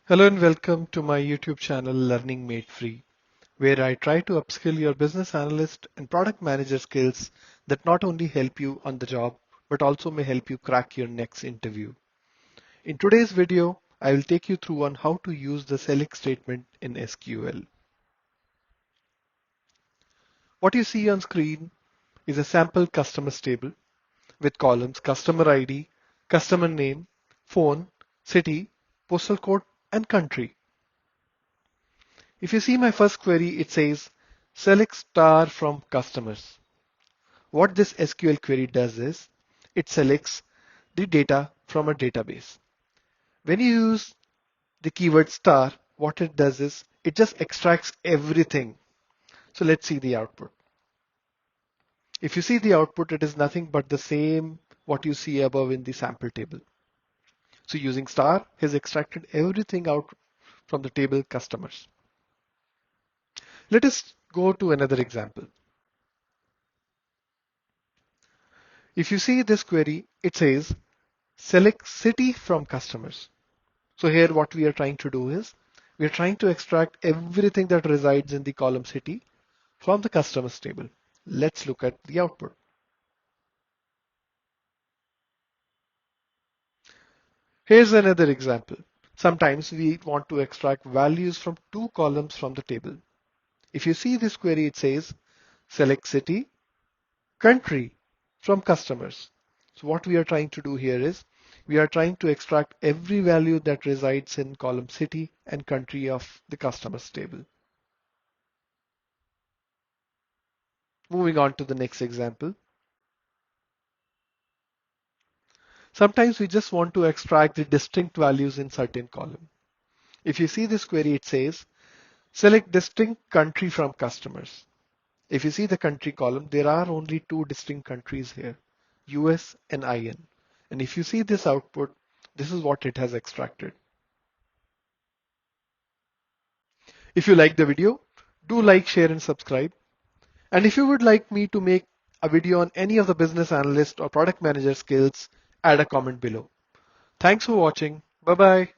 Hello and welcome to my YouTube channel Learning Made Free, where I try to upskill your business analyst and product manager skills that not only help you on the job, but also may help you crack your next interview. In today's video, I will take you through on how to use the select statement in SQL. What you see on screen is a sample customers table with columns customer ID, customer name, phone, city, postal code, and country. If you see my first query, it says select star from customers. What this SQL query does is it selects the data from a database. When you use the keyword star, what it does is it just extracts everything. So let's see the output. If you see the output, it is nothing but the same what you see above in the sample table. So using star has extracted everything out from the table customers. Let us go to another example. If you see this query, it says select city from customers. So here what we are trying to do is we are trying to extract everything that resides in the column city from the customers table. Let's look at the output. Here's another example. Sometimes we want to extract values from two columns from the table. If you see this query, it says select city, country from customers. So what we are trying to do here is we are trying to extract every value that resides in column city and country of the customers table. Moving on to the next example. Sometimes we just want to extract the distinct values in certain column. If you see this query, it says select distinct country from customers. If you see the country column, there are only two distinct countries here, US and IN. And if you see this output, this is what it has extracted. If you like the video, do like, share and subscribe. And if you would like me to make a video on any of the business analyst or product manager skills, add a comment below. Thanks for watching. Bye bye.